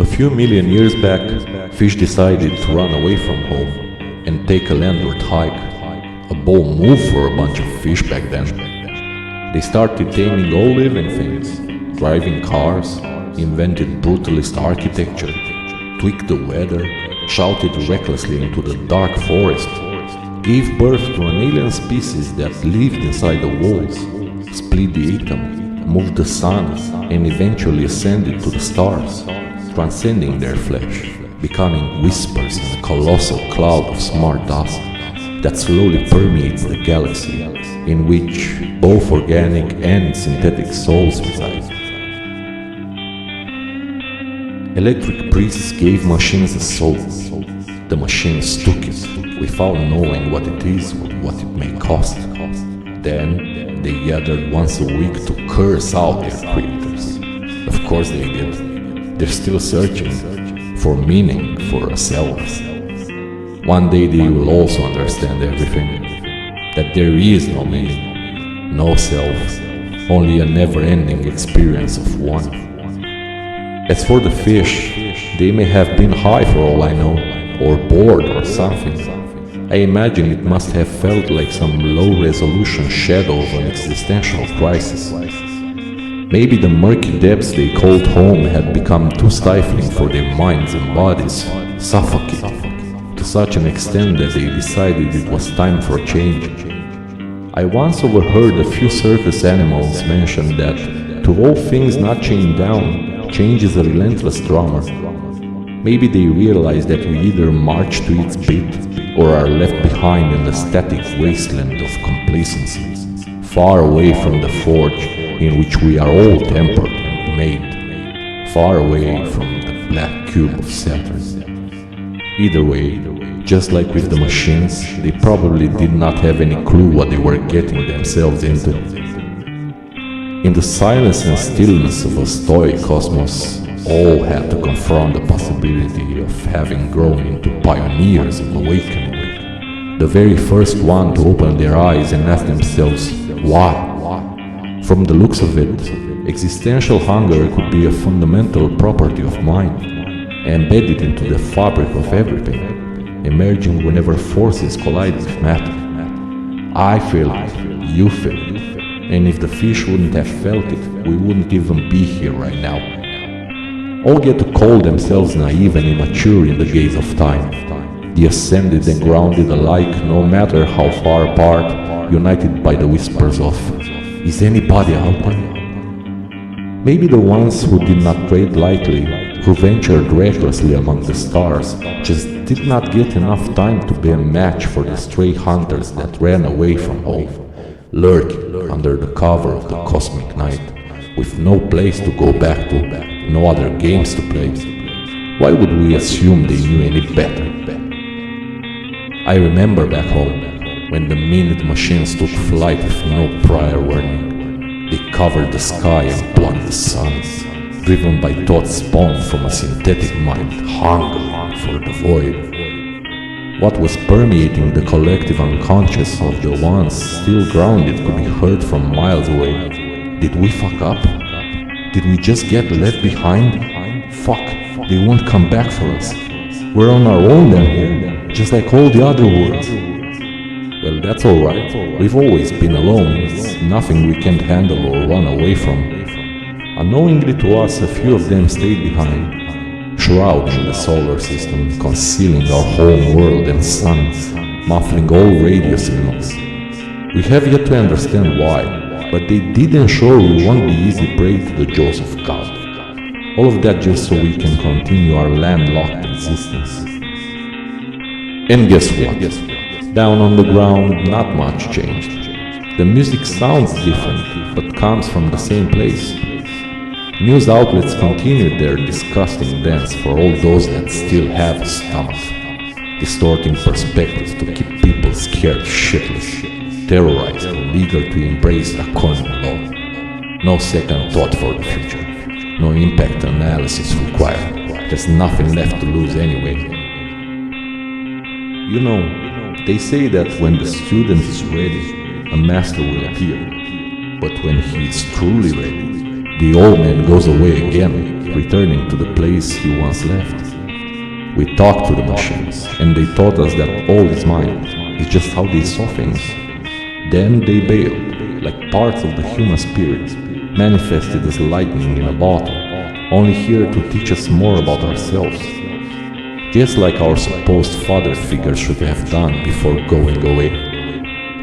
A few million years back, fish decided to run away from home and take a landward hike. A bold move for a bunch of fish back then. They started taming all living things, driving cars, invented brutalist architecture, tweaked the weather, shouted recklessly into the dark forest, gave birth to an alien species that lived inside the walls, split the atom, moved the sun, and eventually ascended to the stars, transcending their flesh, becoming whispers in a colossal cloud of smart dust that slowly permeates the galaxy, in which both organic and synthetic souls reside. Electric priests gave machines a soul. The machines took it, without knowing what it is or what it may cost. Then they gathered once a week to curse out their creators. Of course they did. They're still searching for meaning for ourselves. One day they will also understand everything, that there is no meaning, no self, only a never-ending experience of one. As for the fish, they may have been high for all I know, or bored or something. I imagine it must have felt like some low-resolution shadow of an existential crisis. Maybe the murky depths they called home had become too stifling for their minds and bodies, suffocating, to such an extent that they decided it was time for a change. I once overheard a few circus animals mention that, to all things not chained down, change is a relentless drummer. Maybe they realize that we either march to its beat or are left behind in the static wasteland of complacency, far away from the forge in which we are all tempered and made, far away from the black cube of Saturn. Either way, just like with the machines, they probably did not have any clue what they were getting themselves into. In the silence and stillness of a stoic cosmos, all had to confront the possibility of having grown into pioneers of awakening. The very first one to open their eyes and ask themselves, why? From the looks of it, existential hunger could be a fundamental property of mind, embedded into the fabric of everything, emerging whenever forces collide with matter. I feel it, you feel it, and if the fish wouldn't have felt it, we wouldn't even be here right now. All get to call themselves naive and immature in the gaze of time, the ascended and grounded alike, no matter how far apart, united by the whispers of, is anybody out there? Maybe the ones who did not trade lightly, who ventured recklessly among the stars, just did not get enough time to be a match for the stray hunters that ran away from home, lurking under the cover of the cosmic night, with no place to go back to, no other games to play. Why would we assume they knew any better? I remember back home, when the minute machines took flight with no prior warning. They covered the sky and plucked the sun, driven by thoughts spawned from a synthetic mind hungering for the void. What was permeating the collective unconscious of the ones still grounded could be heard from miles away. Did we fuck up? Did we just get left behind? Fuck, they won't come back for us. We're on our own down here, just like all the other worlds. Well, that's alright. We've always been alone. It's nothing we can't handle or run away from. Unknowingly to us, a few of them stayed behind, shrouding the solar system, concealing our home world and sun, muffling all radio signals. We have yet to understand why, but they did ensure we won't be easy prey to the jaws of God. All of that just so we can continue our landlocked existence. And guess what? Down on the ground, not much changed. The music sounds different, but comes from the same place. News outlets continued their disgusting dance for all those that still have a stomach, distorting perspectives to keep people scared shitless, terrorized and eager to embrace draconian law. No second thought for the future, no impact analysis required. There's nothing left to lose anyway. You know, they say that when the student is ready, a master will appear. But when he is truly ready, the old man goes away again, returning to the place he once left. We talked to the machines, and they taught us that all is mind, it's just how they saw things. Then they bailed, like parts of the human spirit, manifested as lightning in a bottle, only here to teach us more about ourselves. Just like our supposed father figures should have done before going away.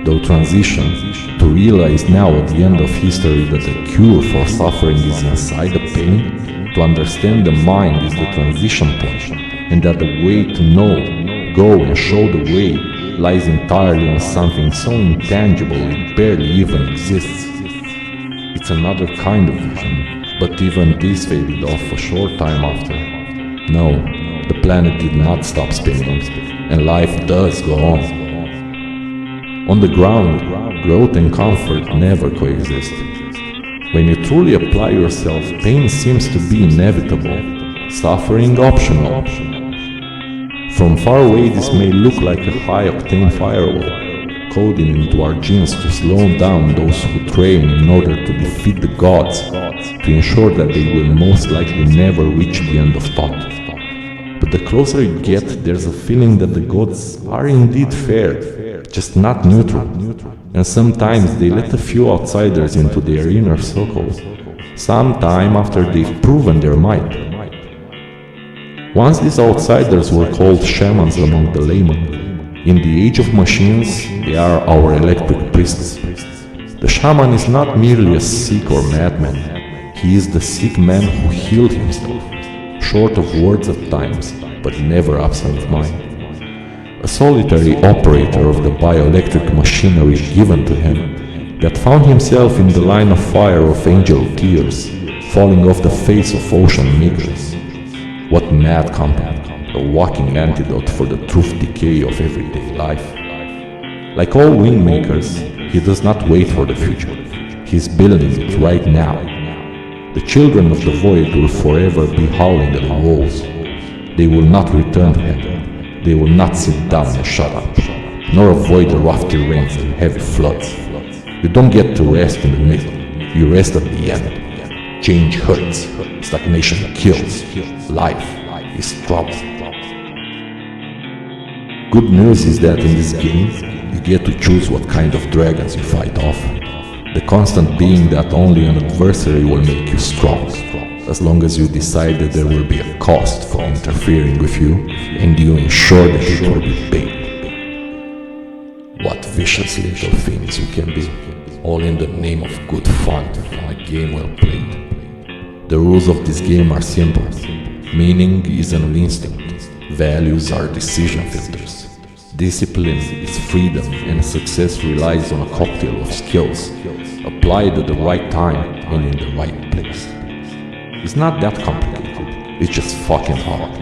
Though transition, to realize now at the end of history that the cure for suffering is inside the pain, to understand the mind is the transition point, and that the way to know, go and show the way lies entirely on something so intangible it barely even exists. It's another kind of vision, but even this faded off a short time after. No, the planet did not stop spinning, and life does go on. On the ground, growth and comfort never coexist. When you truly apply yourself, pain seems to be inevitable, suffering optional. From far away this may look like a high-octane firewall, coding into our genes to slow down those who train in order to defeat the gods, to ensure that they will most likely never reach the end of thought. But the closer you get, there's a feeling that the gods are indeed fair, just not neutral, and sometimes they let a few outsiders into their inner circles, sometime after they've proven their might. Once these outsiders were called shamans among the laymen. In the age of machines, they are our electric priests. The shaman is not merely a sick or madman, he is the sick man who healed himself, short of words at times, but never absent of mind. A solitary operator of the bioelectric machinery given to him, that found himself in the line of fire of angel tears, falling off the face of ocean meagres. What mad company, a walking antidote for the truth decay of everyday life. Like all wingmakers, he does not wait for the future, he is building it right now. The children of the void will forever be howling at the walls. They will not return to heaven. They will not sit down and shut up, nor avoid the lofty rains and heavy floods. You don't get to rest in the middle, you rest at the end. Change hurts, stagnation kills, life is trouble. Good news is that in this game, you get to choose what kind of dragons you fight off. The constant being that only an adversary will make you strong, as long as you decide that there will be a cost for interfering with you, and you ensure that it will be paid. What vicious little things we can be, all in the name of good fun and a game well played. The rules of this game are simple. Meaning is an instinct, values are decision filters. Discipline is freedom, and success relies on a cocktail of skills, applied at the right time and in the right place. It's not that complicated, it's just fucking hard.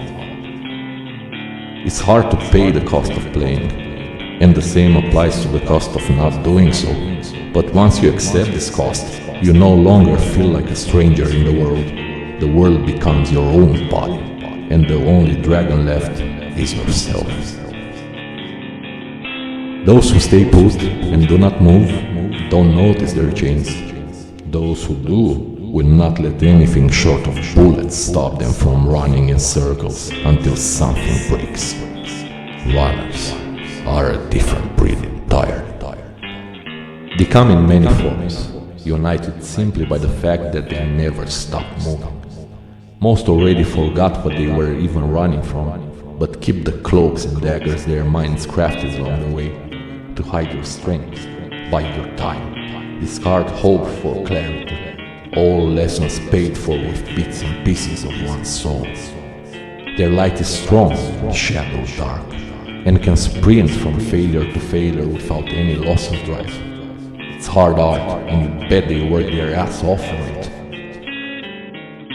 It's hard to pay the cost of playing, and the same applies to the cost of not doing so. But once you accept this cost, you no longer feel like a stranger in the world. The world becomes your own body, and the only dragon left is yourself. Those who stay put and do not move don't notice their chains. Those who do will not let anything short of bullets stop them from running in circles until something breaks. Runners are a different breed entirely. They come in many forms, united simply by the fact that they never stop moving. Most already forgot what they were even running from, but keep the cloaks and daggers their minds crafted along the way, to hide your strength, bide your time, discard hope for clarity, all lessons paid for with bits and pieces of one's soul. Their light is strong, the shadow dark, and can sprint from failure to failure without any loss of drive. It's hard art, and you bet they work their ass off for it.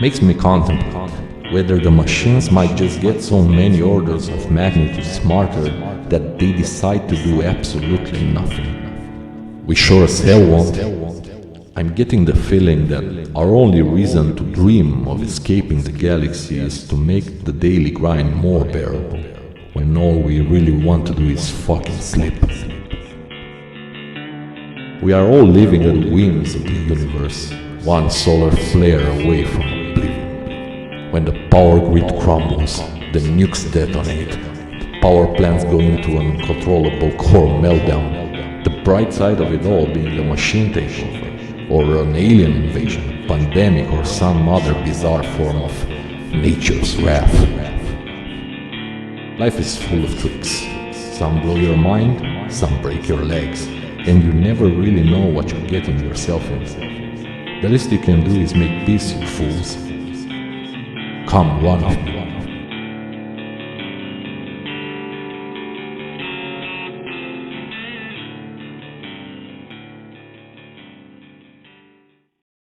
Makes me contemplate whether the machines might just get so many orders of magnitude smarter that they decide to do absolutely nothing. We sure as hell won't. I'm getting the feeling that our only reason to dream of escaping the galaxy is to make the daily grind more bearable, when all we really want to do is fucking sleep. We are all living at the whims of the universe, one solar flare away from oblivion. When the power grid crumbles, the nukes detonate, the power plants go into an uncontrollable core meltdown, the bright side of it all being a machine takeover, or an alien invasion, pandemic, or some other bizarre form of nature's wrath. Life is full of tricks. Some blow your mind, some break your legs, and you never really know what you're getting yourself into. The least you can do is make peace, you fools. Come, one of me.